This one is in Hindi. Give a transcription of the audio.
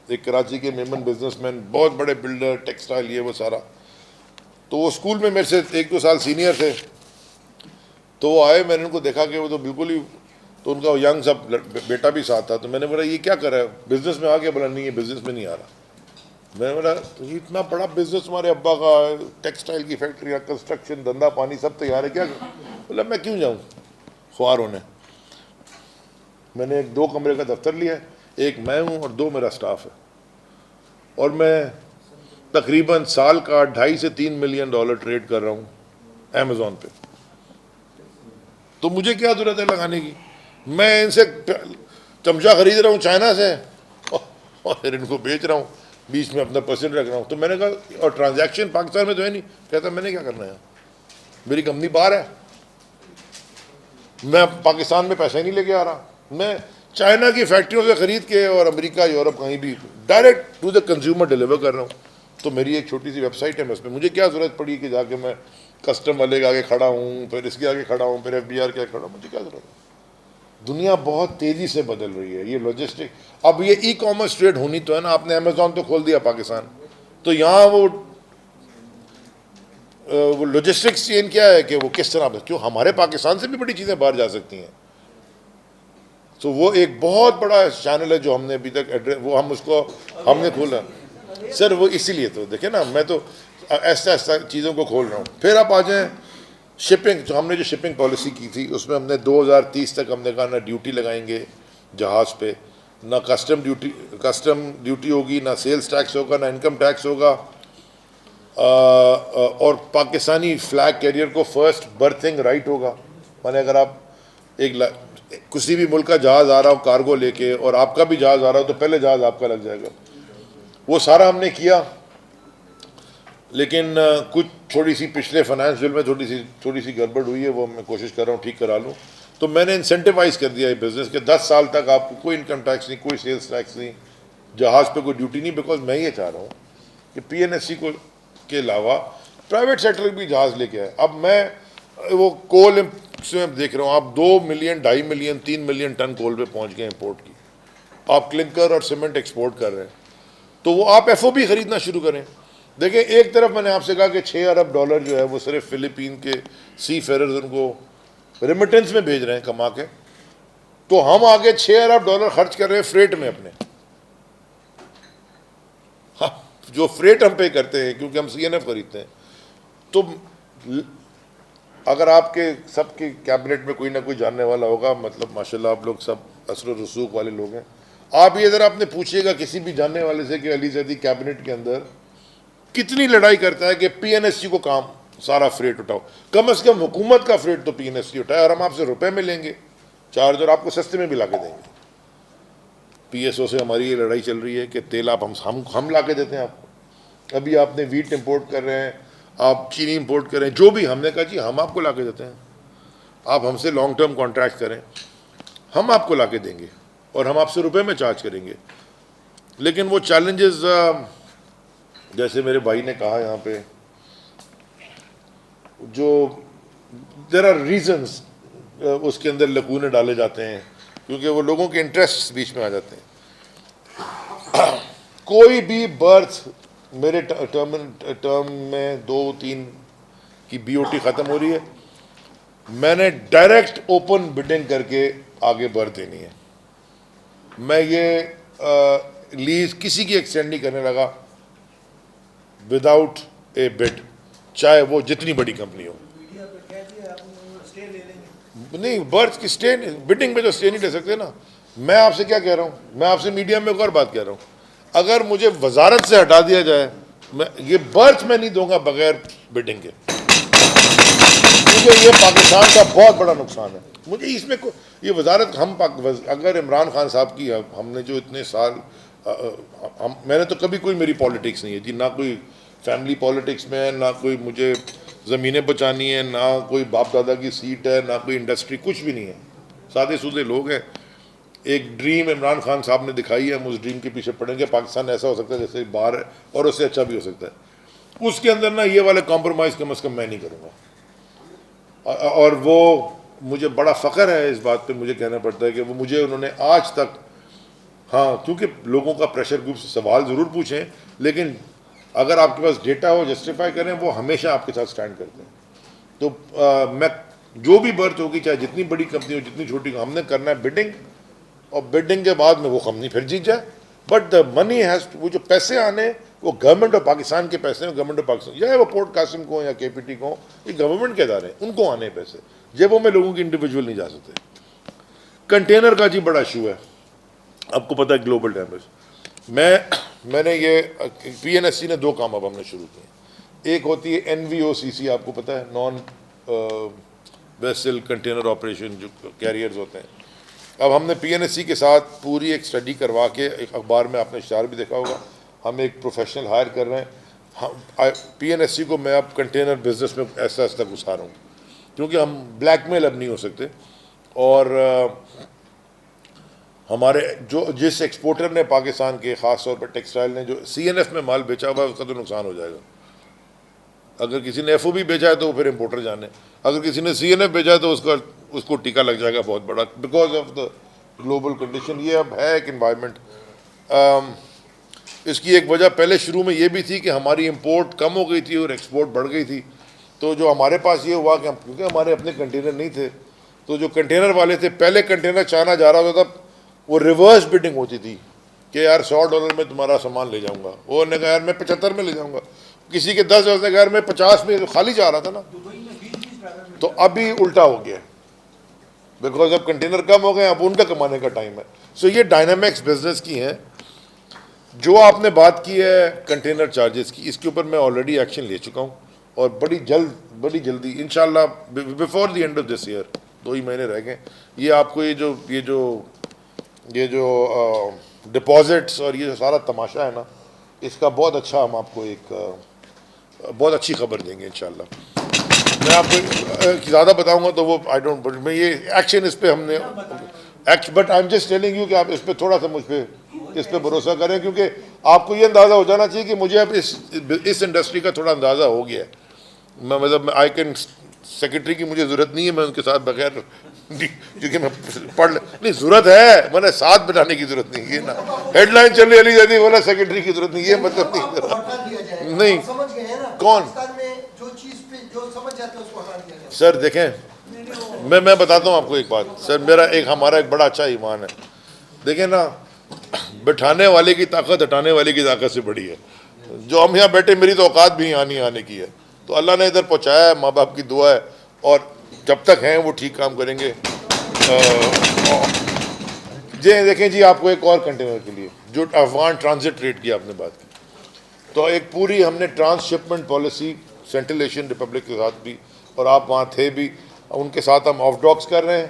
एक कराची के मेमन बिजनेसमैन, बहुत बड़े बिल्डर, टेक्सटाइल, ये वो सारा। तो वो स्कूल में मेरे से 1-2 साल सीनियर थे। तो वो आए, मैंने उनको देखा कि वो तो बिल्कुल ही, तो उनका यंग सा बेटा भी साथ था। तो मैंने बोला ये क्या कर रहा है, बिजनेस में आ गया? बोला नहीं, ये बिजनेस में नहीं आ रहा। मैंने बोला तो ये इतना बड़ा बिजनेस तुम्हारे अब्बा का, टेक्सटाइल की फैक्ट्री, कंस्ट्रक्शन, धंधा पानी सब तैयार है, क्या? बोला मैं क्यों जाऊँ ख्वार होने। मैंने एक 2 कमरे का दफ्तर लिया है, एक मैं हूँ और 2 मेरा स्टाफ है, और मैं तकरीबन साल का 2.5 से 3 मिलियन डॉलर ट्रेड कर रहा हूँ अमेज़ॉन पे। तो मुझे क्या जरूरत है लगाने की? मैं इनसे चमचा खरीद रहा हूँ चाइना से और फिर इनको बेच रहा हूँ, बीच में अपना परसेंट रख रहा हूँ। तो मैंने कहा, और ट्रांजैक्शन पाकिस्तान में तो है नहीं। कहता मैंने क्या करना है, मेरी कंपनी बाहर है, मैं पाकिस्तान में पैसा ही नहीं लेके आ रहा। मैं चाइना की फैक्ट्रियों से खरीद के और अमेरिका, यूरोप, कहीं भी direct to the consumer deliver कर रहा हूँ। तो मेरी एक छोटी सी वेबसाइट है, मैं उसमें, मुझे क्या ज़रूरत पड़ी कि जाके मैं कस्टम वाले के आगे खड़ा हूँ, फिर इसके आगे खड़ा हूँ, फिर FBR के आगे खड़ा हूँ, मुझे क्या ज़रूरत है? दुनिया बहुत तेज़ी से बदल रही है, ये लॉजिस्टिक, अब ये ई-कॉमर्स ट्रेड होनी तो है ना। आपने अमेज़ॉन तो खोल दिया पाकिस्तान, तो यहाँ वो लॉजिस्टिक्स चेन क्या है कि वो किस तरह, क्यों हमारे पाकिस्तान से भी बड़ी चीज़ें बाहर जा सकती हैं। तो वो एक बहुत बड़ा चैनल है जो हमने अभी तक एड्रेस, वो हम उसको हमने खोला सर। वो इसीलिए तो देखे ना, मैं तो ऐसा ऐसा चीज़ों को खोल रहा हूँ। फिर आप आ जाएँ शिपिंग, जो हमने शिपिंग पॉलिसी की थी उसमें हमने 2030 तक हमने कहा ना ड्यूटी लगाएंगे जहाज़ पे, ना कस्टम ड्यूटी होगी, ना सेल्स टैक्स होगा, ना इनकम टैक्स होगा, और पाकिस्तानी फ्लैग कैरियर को फर्स्ट बर्थिंग राइट होगा। माने अगर आप किसी भी मुल्क का जहाज़ आ रहा हो कार्गो लेके, और आपका भी जहाज़ आ रहा हो, तो पहले जहाज़ आपका लग जाएगा। वो सारा हमने किया, लेकिन कुछ थोड़ी सी पिछले फाइनेंस बिल में थोड़ी सी गड़बड़ हुई है, वो मैं कोशिश कर रहा हूँ ठीक करा लूँ। तो मैंने इंसेंटिवाइज कर दिया है बिज़नेस के 10 साल तक आपको कोई इनकम टैक्स नहीं, कोई सेल्स टैक्स नहीं, जहाज़ पे कोई ड्यूटी नहीं। बिकॉज मैं ये चाह रहा हूँ कि PNSC को के अलावा प्राइवेट सेक्टर भी जहाज़ लेके आए। अब मैं वो कोल से देख रहा हूँ, आप 2 million, 2.5 million, 3 million ton coal पे पहुँच गए इम्पोर्ट की। आप क्लिंकर और सीमेंट एक्सपोर्ट कर रहे हैं, तो वो आप FOB खरीदना शुरू करें। देखिए, एक तरफ मैंने आपसे कहा कि 6 अरब डॉलर जो है वो सिर्फ फिलीपीन के सी फेरर्स उनको रेमिटेंस में भेज रहे हैं कमा के, तो हम आगे 6 अरब डॉलर खर्च कर रहे हैं फ्रेट में अपने। हाँ, जो फ्रेट हम पे करते हैं क्योंकि हम CNF खरीदते हैं। तो अगर आपके सबके कैबिनेट में कोई ना कोई जानने वाला होगा, मतलब माशाल्लाह आप लोग सब असर रसूख वाले लोग हैं, आप ये ज़रा आपने पूछिएगा किसी भी जानने वाले से कि अली ज़ैदी कैबिनेट के अंदर कितनी लड़ाई करता है कि PNSC को काम सारा फ्रेट उठाओ। कम से कम हुकूमत का फ्रेट तो PNSC उठाए, और हम आपसे रुपए में लेंगे चार्ज, और आपको सस्ते में भी ला के देंगे। PSO से हमारी ये लड़ाई चल रही है कि तेल आप हम ला के देते हैं आपको। अभी आपने वीट इम्पोर्ट कर रहे हैं, आप चीनी इम्पोर्ट कर रहे हैं, जो भी, हमने कहा जी हम आपको ला के देते हैं, आप हमसे लॉन्ग टर्म कॉन्ट्रैक्ट करें, हम आपको ला के देंगे और हम आपसे रुपए में चार्ज करेंगे। लेकिन वो चैलेंजेस, जैसे मेरे भाई ने कहा यहाँ पे, जो देयर आर रीजंस, उसके अंदर लकूने डाले जाते हैं क्योंकि वो लोगों के इंटरेस्ट बीच में आ जाते हैं। कोई भी बर्थ मेरे टर्म में 2-3 की BOT ख़त्म हो रही है, मैंने डायरेक्ट ओपन बिडिंग करके आगे बर्थ देनी है। मैं ये लीज किसी की एक्सटेंड नहीं करने लगा विदाउट ए बिड, चाहे वो जितनी बड़ी कंपनी हो। नहीं, बर्थ की स्टे, बिडिंग में तो स्टे नहीं ले सकते ना। मैं आपसे क्या कह रहा हूँ, मैं आपसे मीडिया में एक और बात कह रहा हूँ, अगर मुझे वजारत से हटा दिया जाए, मैं ये बर्थ में नहीं दूंगा बगैर बिडिंग के, क्योंकि ये पाकिस्तान का बहुत बड़ा नुकसान है। मुझे इसमें ये वजारत, अगर इमरान खान साहब की, हमने जो इतने साल, मैंने तो कभी, कोई मेरी पॉलिटिक्स नहीं है जी, ना कोई फैमिली पॉलिटिक्स में है, ना कोई मुझे ज़मीनें बचानी है, ना कोई बाप दादा की सीट है, ना कोई इंडस्ट्री, कुछ भी नहीं है। सादे सूदे लोग हैं। एक ड्रीम इमरान खान साहब ने दिखाई है, हम उस ड्रीम के पीछे पड़ेंगे। पाकिस्तान ऐसा हो सकता है जैसे बाहर है, और उससे अच्छा भी हो सकता है। उसके अंदर ना ये वाले कॉम्प्रोमाइज़ कम अज़ कम मैं नहीं करूँगा। और वो मुझे बड़ा फ़ख्र है इस बात पे, मुझे कहना पड़ता है कि वो मुझे, उन्होंने आज तक हाँ, क्योंकि लोगों का प्रेशर ग्रुप से सवाल ज़रूर पूछें, लेकिन अगर आपके पास डेटा हो, जस्टिफाई करें, वो हमेशा आपके साथ स्टैंड करते हैं। तो मैं जो भी बर्थ होगी, चाहे जितनी बड़ी कंपनी हो, जितनी छोटी हो, हमने करना है बिडिंग, और बिडिंग के बाद में वो कंपनी फिर जीत जाए। बट द मनी हैज़, वो जो पैसे आने, वो गवर्नमेंट ऑफ पाकिस्तान के पैसे हैं, गवर्नमेंट ऑफ पाकिस्तान, या वो पोर्ट कासिम को या केपीटी को, ये गवर्नमेंट के अदारे हैं, उनको आने पैसे, जेबों में लोगों की इंडिविजुअल नहीं जा सकते। कंटेनर का जी बड़ा इशू है, आपको पता है, ग्लोबल डैमेज। मैंने ये पीएनएससी ने 2 काम अब हमने शुरू किए। एक होती है एनवीओसीसी, आपको पता है, नॉन वेसल कंटेनर ऑपरेशन, जो कैरियर्स होते हैं। अब हमने पीएनएससी के साथ पूरी एक स्टडी करवा के, एक अखबार में आपने इश्तार भी देखा होगा, हम एक प्रोफेशनल हायर कर रहे हैं। हम पीएनएससी को मैं अब कंटेनर बिजनेस में ऐसा ऐसा घुसा रहा हूँ, क्योंकि हम ब्लैकमेल अब नहीं हो सकते। और हमारे जिस एक्सपोर्टर ने पाकिस्तान के, ख़ास तौर पर टेक्सटाइल ने, जो सीएनएफ में माल बेचा हुआ है, उसका तो नुकसान हो जाएगा। अगर किसी ने एफओबी बेचा है तो फिर इंपोर्टर जाने, अगर किसी ने सीएनएफ बेचा है तो उसको टीका लग जाएगा बहुत बड़ा, because of the global condition. ये अब है एक इन्वायरमेंट। इसकी एक वजह पहले शुरू में ये भी थी कि हमारी इंपोर्ट कम हो गई थी और एक्सपोर्ट बढ़ गई थी। तो जो हमारे पास ये हुआ कि क्योंकि हमारे अपने कंटेनर नहीं थे, तो जो कंटेनर वाले थे, पहले कंटेनर चाइना जा रहा होता था, वो रिवर्स बिडिंग होती थी कि यार $100 में तुम्हारा सामान ले जाऊंगा, वो ने कहा यार मैं 75 में ले जाऊंगा, किसी के 10 ने कहा यार मैं 50 में, तो खाली जा रहा था ना। तो अभी उल्टा हो गया, बिकॉज अब कंटेनर कम हो गए, अब उनका कमाने का टाइम है। सो ये डायनामिक्स बिजनेस की हैं। जो आपने बात की है कंटेनर चार्जेस की, इसके ऊपर मैं ऑलरेडी एक्शन ले चुका हूँ, और बड़ी जल्दी इंशाल्लाह before the end of this year, 2 ही महीने रह गए, ये आपको ये जो डिपॉजिट्स और ये सारा तमाशा है ना, इसका बहुत अच्छा हम आपको एक बहुत अच्छी खबर देंगे इंशाल्लाह। मैं आपको ज़्यादा बताऊंगा तो वो आई डोंट, मैं ये एक्शन इस पे हमने but I am just telling you कि आप इस पे थोड़ा सा इस पे भरोसा करें, क्योंकि आपको ये अंदाज़ा हो जाना चाहिए कि मुझे अब इस इंडस्ट्री का थोड़ा अंदाज़ा हो गया है। मैं मतलब आई कैन, सेक्रेटरी की मुझे ज़रूरत नहीं है, मैं उनके साथ बगैर, क्योंकि मैं पढ़ नहीं, ज़रूरत है, मैंने साथ बिठाने की ज़रूरत नहीं है ना, हेडलाइन चल रही जाती है, बोला सेक्रेटरी की ज़रूरत नहीं, ये मतलब नहीं कौन सर। देखें, मैं बताता हूँ आपको एक बात सर, हमारा एक बड़ा अच्छा ईमान है। देखें ना, बिठाने वाले की ताकत हटाने वाले की ताकत से बड़ी है। जो हम यहाँ बैठे, मेरी तो औकात भी यहाँ आने की है, तो अल्लाह ने इधर पहुँचाया है, माँ बाप की दुआ है, और जब तक हैं वो ठीक काम करेंगे। जी देखें जी, आपको एक और कंटेनर के लिए जो अफगान ट्रांजिट रेट की आपने बात की, तो एक पूरी हमने transshipment policy central Asian Republic के साथ भी, और आप वहाँ थे भी, उनके साथ हम ऑफ डॉक्स कर रहे हैं,